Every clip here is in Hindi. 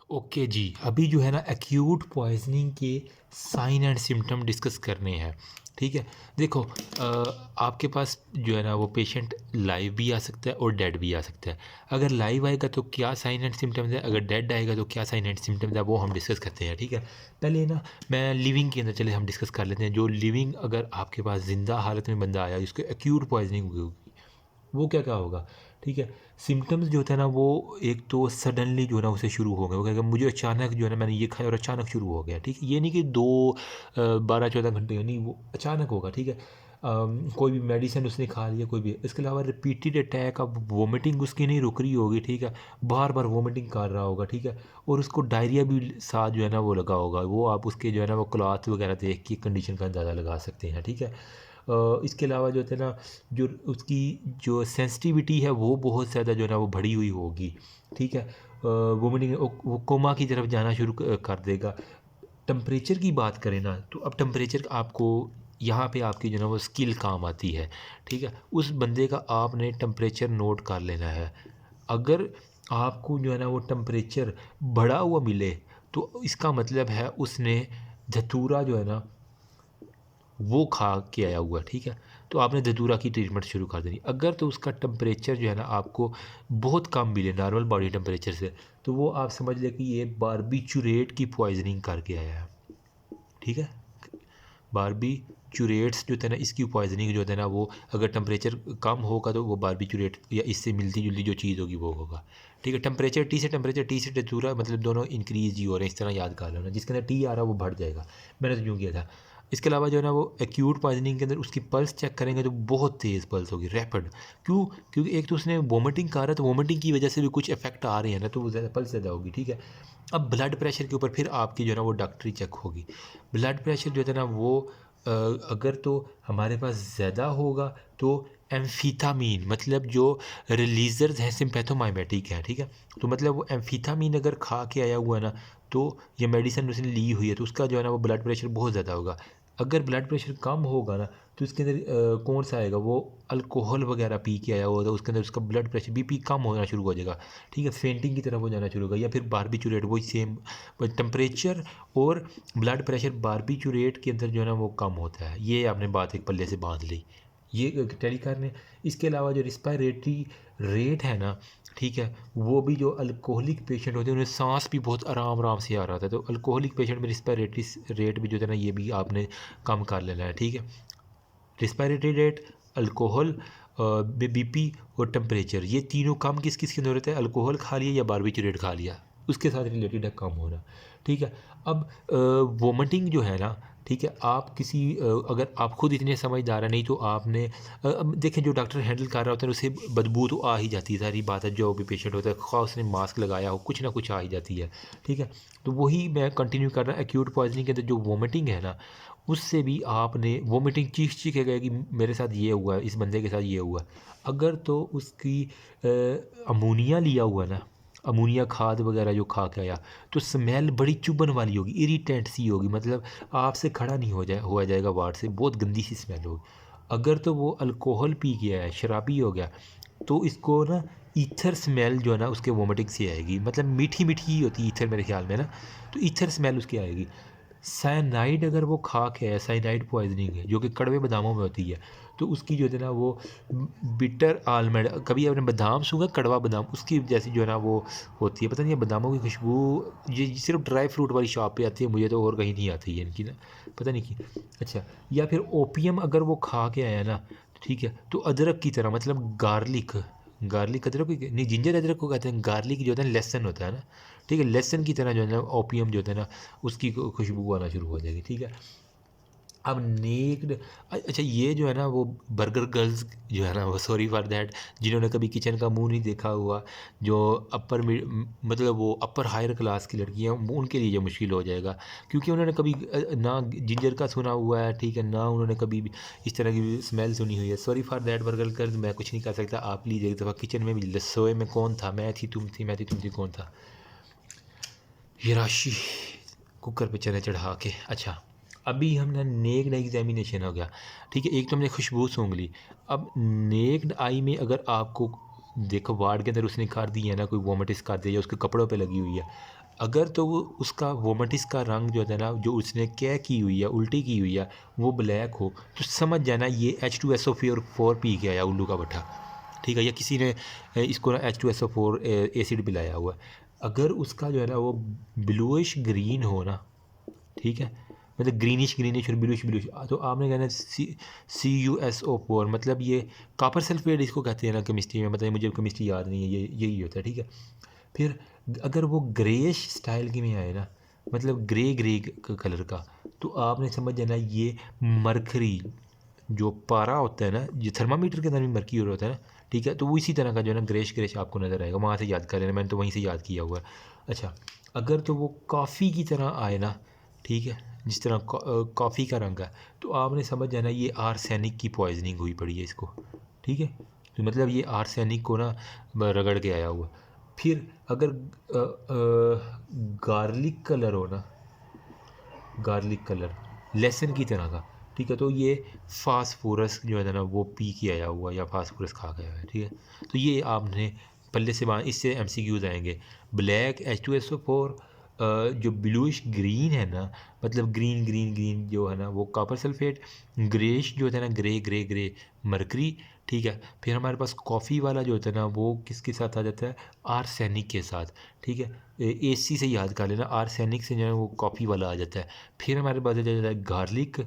ओके जी, अभी जो है ना एक्यूट पॉइज़निंग के साइन एंड सिम्पटम डिस्कस करने हैं। ठीक है, देखो आपके पास जो है ना वो पेशेंट लाइव भी आ सकता है और डेड भी आ सकता है। अगर लाइव आएगा तो क्या साइन एंड सिम्टम्स है, अगर डेड आएगा तो क्या साइन एंड सिम्टम्स है, वो हम डिस्कस करते हैं। ठीक है, पहले ना मैं लिविंग के अंदर चले हम डिस्कस कर लेते हैं। जो लिविंग अगर आपके पास ज़िंदा हालत में बंदा आया जिसको एक्यूट पॉइज़निंग हुई होगी, वो क्या क्या होगा। ठीक है, सिम्टम्स जो होता है ना वो एक तो सडनली जो है ना उसे शुरू हो गए, वो कहेगा मुझे अचानक जो है ना मैंने ये खाया और अचानक शुरू हो गया। ठीक है, ये नहीं कि 12-14 घंटे नहीं, वो अचानक होगा। ठीक है, कोई भी मेडिसिन उसने खा लिया, कोई भी। इसके अलावा रिपीटेड अटैक, अब वोमिटिंग उसकी नहीं रुक रही होगी। ठीक है, बार बार वोमिटिंग कर रहा होगा। ठीक है, और उसको डायरिया भी साथ जो है ना वो लगा होगा। वो आप उसके जो है ना वो क्लॉथ वगैरह देख के कंडीशन का अंदाज़ा लगा सकते हैं। ठीक है, इसके अलावा जो है ना जो उसकी जो सेंसिटिविटी है वो बहुत ज़्यादा जो है ना वो बढ़ी हुई होगी। ठीक है, वोमिटिंग वो कोमा की तरफ जाना शुरू कर देगा। टेम्परेचर की बात करें ना तो अब टेम्परेचर आपको यहाँ पे आपकी जो है ना वो स्किल काम आती है। ठीक है, उस बंदे का आपने टेम्परेचर नोट कर लेना है। अगर आपको जो है ना वो टेम्परेचर बढ़ा हुआ मिले तो इसका मतलब है उसने धतूरा जो है ना वो खा के आया हुआ है। ठीक है, तो आपने धतूरा की ट्रीटमेंट शुरू कर देनी। अगर तो उसका टेम्परेचर जो है ना आपको बहुत कम मिले नॉर्मल बॉडी टेम्परेचर से, तो वो आप समझ लें कि ये बारबीचूरेट की पॉइजनिंग करके आया है। ठीक है, बारबीचूरेट्स जो थे ना इसकी पॉइजनिंग जो है ना वो अगर टेम्परेचर कम होगा तो वो बारबीचूरेट या इससे मिलती जुलती जो चीज़ होगी वो होगा। ठीक है, टेम्परेचर टी से धतूरा मतलब दोनों इंक्रीज ही हो रहे हैं। इस तरह याद कर लेना, जिसके अंदर टी आ रहा है वो बढ़ जाएगा। मैंने तो यूँ किया था। इसके अलावा जो है ना वो एक्यूट पॉइजनिंग के अंदर उसकी पल्स चेक करेंगे तो बहुत तेज़ पल्स होगी, रैपिड। क्यों? क्योंकि एक तो उसने वोमिटिंग कर रहा है, तो वोमिटिंग की वजह से भी कुछ इफेक्ट आ रहे हैं ना, तो वो ज़्यादा पल्स ज़्यादा होगी। ठीक है, अब ब्लड प्रेशर के ऊपर फिर आपकी जो है ना वो डॉक्टरी चेक होगी। ब्लड प्रेशर जो है ना वो अगर तो हमारे पास ज़्यादा होगा तो एम्फीटामीन मतलब जो रिलीजर्स हैं सिम्पैथोमाइमेटिक है। ठीक है, तो मतलब वो एम्फीटामीन अगर खा के आया हुआ है ना, तो ये मेडिसिन उसने ली हुई है तो उसका जो है ना वो ब्लड प्रेशर बहुत ज़्यादा होगा। अगर ब्लड प्रेशर कम होगा ना तो इसके अंदर कौन सा आएगा, वो अल्कोहल वगैरह पी के आया हुआ तो उसके अंदर उसका ब्लड प्रेशर बीपी कम होना शुरू हो जाएगा। ठीक है, फेंटिंग की तरफ हो जाना शुरू होगा, या फिर बारबीचूरेट वही सेम टेम्परेचर और ब्लड प्रेशर बारबीचूरेट के अंदर जो है ना वो कम होता है। ये आपने बात एक पल्ले से बांध ली, ये टेलीकार ने। इसके अलावा जो रिस्पायरेटरी रेट है ना, ठीक है, वो भी जो अल्कोहलिक पेशेंट होते हैं उन्हें सांस भी बहुत आराम आराम से आ रहा था, तो अल्कोहलिक पेशेंट में रिस्पायरेटरी रेट भी जो है ना ये भी आपने कम कर लेना है। ठीक है, रिस्पायरेटरी रेट, अल्कोहल, बीपी और टेम्परेचर, ये तीनों कम किस किस के अंदर होते हैं, अल्कोहल खा लिया या बारबीक्यूरेट खा लिया, उसके साथ रिलेटेड है कम होना। ठीक है, अब वोमिटिंग जो है ना, ठीक है, आप किसी अगर आप खुद इतने समझदार हैं नहीं तो आपने अब देखें जो डॉक्टर हैंडल कर रहा होता है उसे बदबू तो आ ही जाती है, सारी बात है। जो भी पेशेंट होता है खा उसने मास्क लगाया हो कुछ ना कुछ आ ही जाती है। ठीक है, तो वही मैं कंटिन्यू कर रहा एक्यूट पॉइजनिंग के अंदर जो वोमिटिंग है ना, उससे भी आपने वोमिटिंग चीखेगा कि मेरे साथ ये हुआ है, इस बंदे के साथ ये हुआ है। अगर तो उसकी अमोनिया लिया हुआ है ना, अमोनिया खाद वगैरह जो खा के आया, तो स्मेल बड़ी चुभन वाली होगी, इरिटेंट सी होगी, मतलब आपसे खड़ा नहीं हुआ जाएगा वार्ड से, बहुत गंदी सी स्मेल होगी। अगर तो वो अल्कोहल पी गया है, शराबी हो गया, तो इसको ना ईथर स्मेल जो है ना उसके वोमिटिंग से आएगी, मतलब मीठी मीठी ही होती है ईथर मेरे ख्याल में ना, तो ईथर स्मेल उसकी आएगी। साइनाइड अगर वो खा के है, साइनाइड पॉइजनिंग है जो कि कड़वे बादामों में होती है, तो उसकी जो है ना वो बिटर आलमंड, कभी आपने बादाम सूंघा, कड़वा बादाम, उसकी जैसी जो है ना वो होती है। पता नहीं ये बादामों की खुशबू ये सिर्फ ड्राई फ्रूट वाली शॉप पे आती है, मुझे तो और कहीं नहीं आती है इनकी ना, पता नहीं की। अच्छा, या फिर ओपियम अगर वो खा के आया ना, ठीक है, तो अदरक की तरह, मतलब गार्लिक, गार्लिक अदरक नहीं, जिंजर अदरक को कहते हैं, गार्लिक जो होता है लहसन होता है ना, ठीक है, लहसन की तरह जो है ना ओपियम जो होता है ना उसकी खुशबू आना शुरू हो जाएगी। ठीक है, अब नेक्ड, अच्छा ये जो है ना वो बर्गर गर्ल्स जो है ना वो, सॉरी फॉर दैट, जिन्होंने कभी किचन का मुंह नहीं देखा हुआ, जो अपर मतलब वो अपर हायर क्लास की लड़कियां, उनके लिए ये मुश्किल हो जाएगा, क्योंकि उन्होंने कभी ना जिंजर का सुना हुआ है, ठीक है, ना उन्होंने कभी भी इस तरह की स्मेल सुनी हुई है। Sorry for that burger girls, मैं कुछ नहीं कर सकता। आप लीजिए एक दफ़ा किचन में भी, रसोई में कौन था, मैं थी तुम थी, मैं थी तुम थी, कौन था, ये राशि कुकर पे चने चढ़ा के। अच्छा, अभी हमने नेक्ड एग्जामिनेशन हो गया, ठीक है, एक तो हमने खुशबू सूंघ ली। अब नेक्ड आई में अगर आपको देखो वार्ड के अंदर उसने कर दी है ना, कोई वोमिटिस कर दिया या उसके कपड़ों पे लगी हुई है, अगर तो वो उसका वोमिटिस का रंग जो है ना, जो उसने क्या की हुई है, उल्टी की हुई है, वो ब्लैक हो, तो समझ जाना ये H2SO4 पी के आया उल्लू का भट्ठा, ठीक है, या किसी ने इसको ना H2SO4 एसिड पिलाया हुआ है। अगर उसका जो है ना वो ब्लूइश ग्रीन हो ना, ठीक है, मतलब ग्रीनिश ग्रीनिश और ब्लूइश ब्लूइश, तो आपने कहना CuSO4, मतलब ये कॉपर सल्फेट इसको कहते हैं ना केमिस्ट्री में, मतलब मुझे केमिस्ट्री याद नहीं है, ये यही होता है, ठीक है। फिर अगर वो ग्रेश स्टाइल की में आए ना, मतलब ग्रे ग्रे कलर का, तो आपने समझ जाना ये मरकरी जो पारा होता है ना, जो थर्मामीटर के अंदर भी मर्क्यूरी होता है ना, ठीक है, तो वो इसी तरह का जो है ना ग्रेश ग्रेश आपको नज़र आएगा, वहाँ से याद कर लेना, मैंने तो वहीं से याद किया हुआ है। अच्छा, अगर तो वो कॉफ़ी की तरह आए ना, ठीक है, जिस तरह कॉफ़ी का रंग है, तो आपने समझ जाना ये आर्सेनिक की पॉइजनिंग हुई पड़ी है इसको, ठीक है, तो मतलब ये आर्सेनिक को ना रगड़ के आया हुआ। फिर अगर गार्लिक कलर हो ना, गार्लिक कलर लहसुन की तरह का, ठीक है, तो ये फास्फोरस जो है ना वो पी के आया हुआ या फास्फोरस खा गया है, ठीक है। तो ये आपने पल्ले से बाहर, इससे MCQs आएंगे। ब्लैक H2SO4, जो ब्लूइश ग्रीन है ना, मतलब ग्रीन ग्रीन ग्रीन जो है ना वो कॉपर सल्फेट, ग्रेश जो होता है ना ग्रे ग्रे ग्रे मरकरी, ठीक है। फिर हमारे पास कॉफ़ी वाला जो होता है ना वो किसके साथ आ जाता है, आर्सेनिक के साथ, ठीक है। AC से याद कर लेना, आर्सेनिक से जो है वो कॉफ़ी वाला आ जाता है। फिर हमारे पास आ जाता है गार्लिक,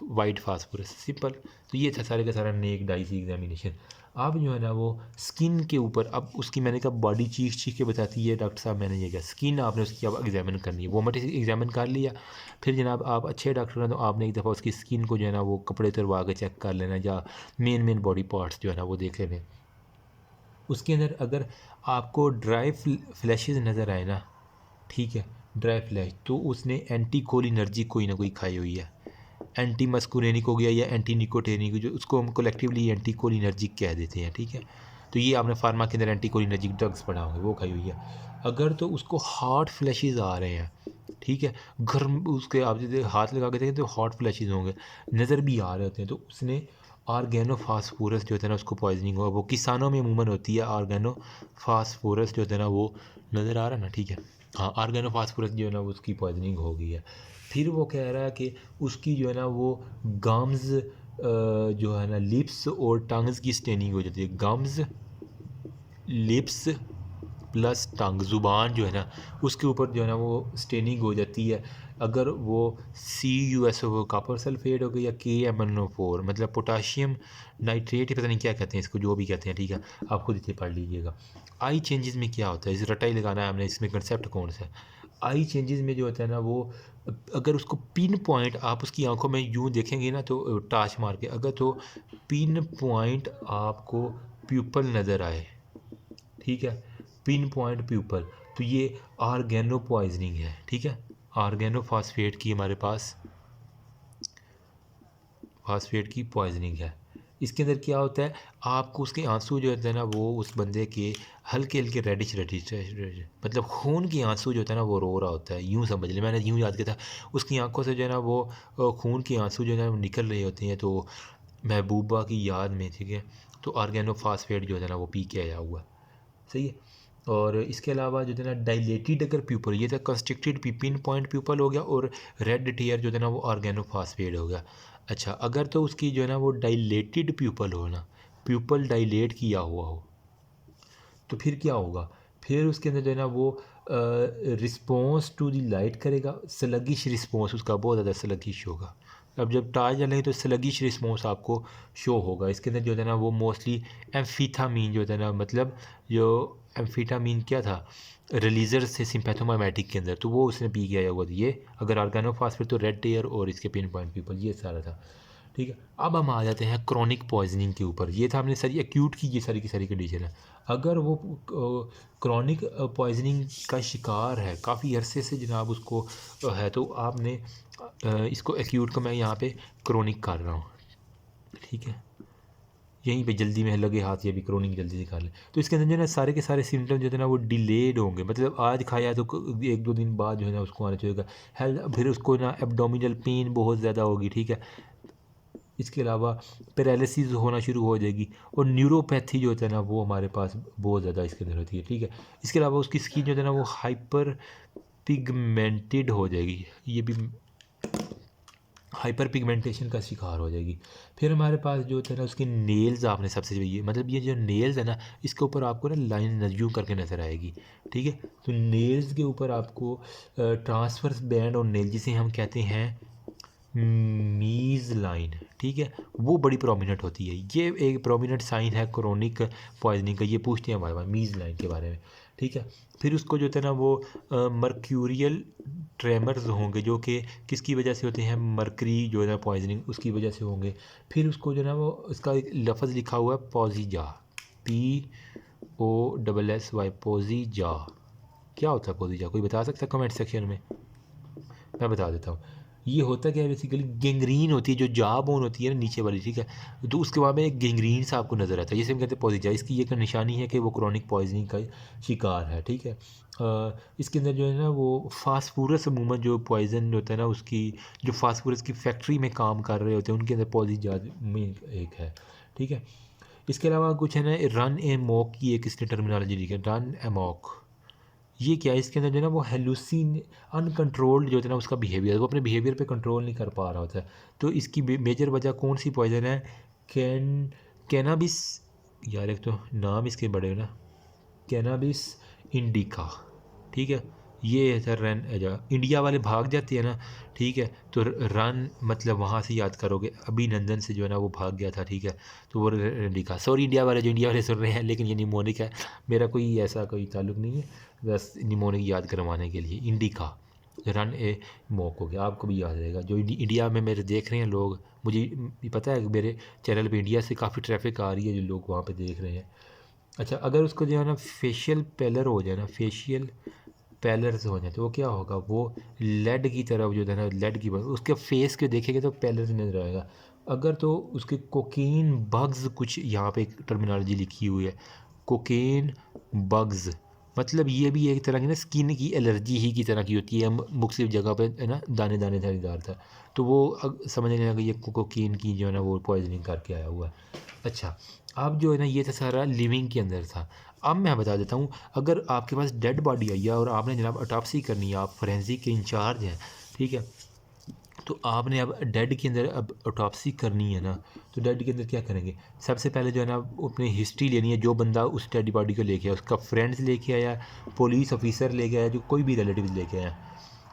वाइट फास्फोरस, सिंपल। तो ये था सारे का सारा नेक डाइस एग्जामिनेशन। अब जो है ना वो स्किन के ऊपर, अब उसकी मैंने कहा बॉडी चीख चीख के बताती है डॉक्टर साहब, मैंने ये कहा स्किन आपने उसकी अब एग्जामिन करनी है, वोमिटिस एग्जामिन कर लिया, फिर जनाब आप अच्छे डॉक्टर हैं तो आपने एक दफ़ा उसकी स्किन को जो है ना वो कपड़े उतरवा के चेक कर लेना, या मेन मेन बॉडी पार्ट्स जो है ना वो देख लेने। उसके अंदर अगर आपको ड्राई फ्लैशेज नज़र आए ना, ठीक है, ड्राई फ्लैश, तो उसने एंटी कोलिनर्जिक कोई ना कोई खाई हुई है, एंटी मस्कुरेनिक हो गया या एंटी निकोटेनिक, जो उसको हम कलेक्टिवली एंटी कोलिनर्जिक कह देते हैं, ठीक है। तो ये आपने फार्मा के अंदर एंटी कोलिनर्जिक ड्रग्स पढ़ा होंगे, वो खाई हुई है। अगर तो उसको हॉट फ्लैशेज आ रहे हैं, ठीक है, गर्म, उसके आप जैसे हाथ लगा के देखें तो हॉट फ्लैशेज होंगे, नज़र भी आ रहे होते हैं, तो उसने आर्गेनो फास्फोरस जो होता है ना उसको पॉइजनिंग हुआ, वो किसानों में अमूमन होती है, आर्गेनो फास्फोरस जो होता है ना वो नज़र आ रहा है ना, ठीक है, हाँ, आर्गेनो फास्फोरस जो है ना उसकी पॉइजनिंग हो गई है। फिर वो कह रहा है कि उसकी जो है ना वो गम्स जो है ना लिप्स और टंग्स की स्टेनिंग हो जाती है, गम्स, लिप्स प्लस टंग, ज़ुबान जो है ना उसके ऊपर जो है ना वो स्टेनिंग हो जाती है। अगर वो CuSO कॉपर सल्फेट हो गया या KMnO4, मतलब पोटाशियम नाइट्रेट, पता नहीं क्या कहते हैं इसको, जो भी कहते हैं, ठीक है, आप खुद इसे पढ़ लीजिएगा। आई चेंजेस में क्या होता है, इस रटा ही लगाना है हमने, इसमें कंसेप्ट कौन सा है। आई चेंजेस में जो होता है ना वो, अगर उसको पिन पॉइंट आप उसकी आंखों में यूँ देखेंगे ना, तो टाच मार के, अगर तो पिन पॉइंट आपको प्यूपल नज़र आए, ठीक है, पिन पॉइंट प्यूपल, तो ये आर्गेनो पॉइजनिंग है, ठीक है, आर्गेनो फास्फेट की हमारे पास फास्फेट की पॉइजनिंग है। इसके अंदर क्या होता है, आपको उसके आंसू जो होते हैं ना वो उस बंदे के हल्के हल्के रेडिश रेडिश, मतलब खून के आंसू जो होता है ना वो रो रहा होता है, यूँ समझ लें, मैंने यूँ याद किया था, उसकी आंखों से जो है ना वो खून के आंसू जो है ना वो निकल रहे होते हैं, तो महबूबा की याद में, ठीक है, तो आर्गेनो फास्फेट जो है ना वो पी के आया हुआ, सही है। और इसके अलावा जो है ना डायलेटेड अगर प्यूपल, ये था कंस्ट्रिक्टेड पिन पॉइंट प्यूपल हो गया, और रेड टीयर जो है ना वो ऑर्गेनोफॉस्फेट हो गया। अच्छा, अगर तो उसकी जो है ना वो डायलेटेड प्यूपल हो ना, प्यूपल डायलेट किया हुआ हो, तो फिर क्या होगा, फिर उसके अंदर जो है ना वो रिस्पॉन्स टू दी लाइट करेगा, स्लगिश रिस्पॉन्स उसका बहुत ज़्यादा स्लगिश होगा। अब जब टार्च जलेंगे तो स्लगिश रिस्पॉन्स आपको शो होगा। इसके अंदर जो है ना वो मोस्टली एम्फीथामीन जो होता है ना, मतलब जो एम्फीटामीन क्या था, रिलीजर से सिंपैथोमाइमेटिक के अंदर, तो वो उसने पी के आया हुआ था। ये अगर ऑर्गेनोफॉस्फेट तो रेड टेयर और इसके पिन पॉइंट पीपल, ये सारा था, ठीक है। अब हम आ जाते हैं क्रॉनिक पॉइजनिंग के ऊपर। ये था हमने सारी एक्यूट की, ये सारी की सारी कंडीशन है। अगर वो क्रॉनिक पॉइजनिंग का शिकार है, काफ़ी अरसे से जनाब उसको है, तो आपने इसको एक्यूट को मैं यहाँ पे क्रॉनिक कर रहा हूँ, ठीक है, यहीं पे जल्दी में लगे हाथ, ये भी क्रॉनिक जल्दी से खा लें। तो इसके अंदर जो है ना सारे के सारे सिम्टम जो है ना वो डिलेड होंगे, मतलब आज खाया तो 1-2 दिन बाद जो है ना उसको आना चाहिए हेल्थ। फिर उसको ना एब्डोमिनल पेन बहुत ज़्यादा होगी, ठीक है, इसके अलावा पैरालिसिस होना शुरू हो जाएगी, और न्यूरोपैथी जो होता है ना वो हमारे पास बहुत ज़्यादा इसके अंदर होती है, ठीक है। इसके अलावा उसकी स्किन जो है ना वो हाइपर पिगमेंटेड हो जाएगी, ये भी हाइपर पिगमेंटेशन का शिकार हो जाएगी। फिर हमारे पास जो होता है ना उसके नेल्स, आपने सबसे ये मतलब ये जो नेल्स है ना इसके ऊपर आपको ना लाइन यूं करके नज़र आएगी, ठीक है। तो नेल्स के ऊपर आपको ट्रांसवर्स बैंड और नेल जिसे हम कहते हैं मीज़ लाइन, ठीक है, वो बड़ी प्रोमिनेंट होती है। ये एक प्रोमिनेंट साइन है क्रोनिक पॉइजनिंग का, ये पूछते हैं हमारे मीज़ लाइन के बारे में, ठीक है। फिर उसको जो होता है ना वो मर्क्यूरियल ट्रेमर्स होंगे जो कि किसकी वजह से होते हैं, मरकरी जो है ना पॉइजनिंग उसकी वजह से होंगे। फिर उसको जो है ना वो इसका एक लफ्ज़ लिखा हुआ है पॉजीजा, POSSY पॉजीजा। क्या होता है पॉजीजा, कोई बता सकता है कमेंट सेक्शन में? मैं बता देता हूँ। ये होता क्या है, बेसिकली गेंग्रीन होती है, जो जा बोन होती है ना नीचे वाली, ठीक है, तो उसके बाद में एक गेंग्रीन सा आपको नज़र आता है, जिसे हम कहते हैं पॉजिजा। इसकी ये निशानी है कि वो क्रॉनिक पॉइजनिंग का शिकार है, ठीक है। इसके अंदर जो है ना वो फास्फोरस अमूमन जो पॉइजन होता है ना उसकी, जो फास्फोरस की फैक्ट्री में काम कर रहे होते हैं उनके अंदर पॉजिजा में एक है, ठीक है। इसके अलावा कुछ है ना रन एमॉक की एक इसने टर्मिनोलॉजी लिखी है, रन एमॉक। ये क्या है, इसके अंदर जो है ना वो हेलुसिन अनकंट्रोल्ड जो होता है ना उसका बिहेवियर, वो अपने बिहेवियर पे कंट्रोल नहीं कर पा रहा होता है। तो इसकी मेजर वजह कौन सी पॉइजन है, कैनाबिस, यार एक तो नाम इसके बड़े ना, कैनाबिस इंडिका, ठीक है। ये है सर रन इंडिया वाले भाग जाते हैं ना, ठीक है। तो रन मतलब वहाँ से याद करोगे, अभिनंदन से जो है ना वो भाग गया था, ठीक है। तो वो इंडिका, सॉरी इंडिया वाले जो इंडिया वाले सुन रहे हैं, लेकिन ये निमोनिक है, मेरा कोई ऐसा कोई ताल्लुक नहीं है, बस निमोनिक याद करवाने के लिए। इंडिका रन ए मॉक हो गया, आपको भी याद रहेगा। जो इंडिया में मेरे देख रहे हैं लोग, मुझे पता है मेरे चैनल पे इंडिया से काफ़ी ट्रैफिक आ रही है, जो लोग वहाँ पे देख रहे हैं। अच्छा, अगर उसको जो है ना फेशियल पेलर हो जाए ना, फेशियल पैलर्स हो जाए तो वो क्या होगा, वो लेड की तरफ जो है ना, लेड की उसके फेस के देखेंगे तो पैलर्स नजर आएगा। अगर तो उसके कोकीन बग्स, कुछ यहाँ पे एक टर्मिनोलॉजी लिखी हुई है, कोकेन बग्स, मतलब ये भी एक तरह की ना स्किन की एलर्जी ही की तरह की होती है, मुख्तलिफ जगह पे है ना, दाने दाने धारीदार था। तो वो समझने लगा ये कोकीन की जो है ना वो पॉइजनिंग करके आया हुआ है। अच्छा, अब जो है ना ये था सारा लिविंग के अंदर था। अब मैं बता देता हूँ, अगर आपके पास डेड बॉडी आई है और आपने जनाब ऑटोप्सी करनी है, आप फोरेंसिक के इंचार्ज हैं, ठीक है, तो आपने अब डेड के अंदर अब ऑटोप्सी करनी है ना, तो डेड के अंदर क्या करेंगे, सबसे पहले जो है ना अपनी हिस्ट्री लेनी है, जो बंदा उस डेड बॉडी को लेके आया, उसका फ्रेंड्स लेके आया, पुलिस ऑफिसर लेके आया, जो कोई भी रिलेटिव लेके आया,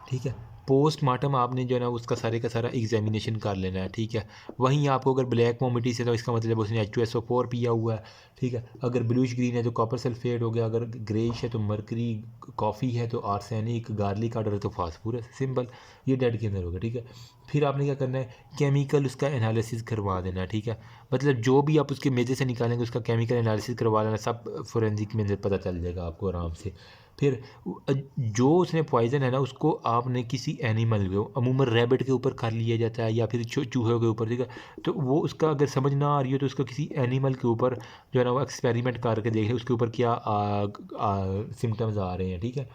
ठीक है। पोस्टमार्टम आपने जो है ना उसका सारे का सारा एग्जामिनेशन कर लेना है, ठीक है। वहीं आपको अगर ब्लैक वोमिटी से तो इसका मतलब उसने H2SO4 पिया हुआ है, ठीक है। अगर ब्लूइश ग्रीन है तो कॉपर सल्फेट हो गया, अगर ग्रेइश है तो मरकरी, कॉफ़ी है तो आर्सेनिक, गार्लिक आर्डर है तो फास्फोरस, सिंपल, ये डेड के अंदर होगा, ठीक है। फिर आपने क्या करना है, केमिकल उसका एनालिसिस करवा देना है, ठीक है। मतलब जो भी आप उसके मेजे से निकालेंगे उसका केमिकल एनालिसिस करवा लेना, सब फोरेंसिक में अंदर पता चल जाएगा आपको आराम से। फिर जो उसने पॉइज़न है ना उसको आपने किसी एनिमल को, अमूमन रैबिट के ऊपर कर लिया जाता है या फिर चूहे के ऊपर, ठीक है। तो वो उसका अगर समझ ना आ रही हो तो उसको किसी एनिमल के ऊपर जो है ना वो एक्सपेरिमेंट करके देखें उसके ऊपर क्या सिम्टम्स आ रहे हैं, ठीक है,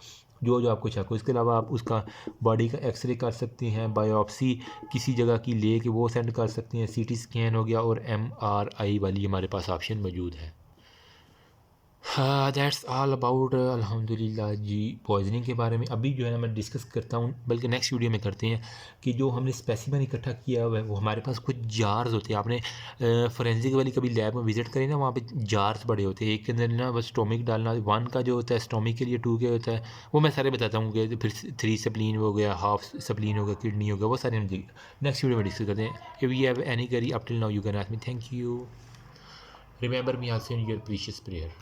जो जो आपको शक हो। इसके अलावा आप उसका बॉडी का एक्सरे कर सकते हैं, बायोप्सी किसी जगह की ले के वो सेंड कर सकते हैं, CT स्कैन हो गया, और MRI वाली हमारे पास ऑप्शन मौजूद है। हाँ, दैट्स ऑल अबाउट अल्हम्दुलिल्लाह जी पॉइजनिंग के बारे में। अभी जो है ना मैं डिस्कस करता हूँ, बल्कि नेक्स्ट वीडियो में करते हैं, कि जो हमने स्पेसिमन इकट्ठा किया हुआ है वो हमारे पास कुछ जार्स होते हैं। आपने फोरेंसिक वाली कभी लैब में विजिट करें ना, वहाँ पे जार्स बड़े होते हैं, एक के अंदर ना बस स्टोमिक डालना, 1 का जो होता है स्टोमिक के लिए, 2 के होता है, वो मैं सारे बताता हूँ कि फिर 3 सप्लीन हो गया, हाफ सप्लीन हो गया, किडनी हो गया, वो सारे हम नेक्स्ट वीडियो में डिस्कस करते हैं। If you have any query up till now you can ask me. Thank you, remember me also in your precious prayer.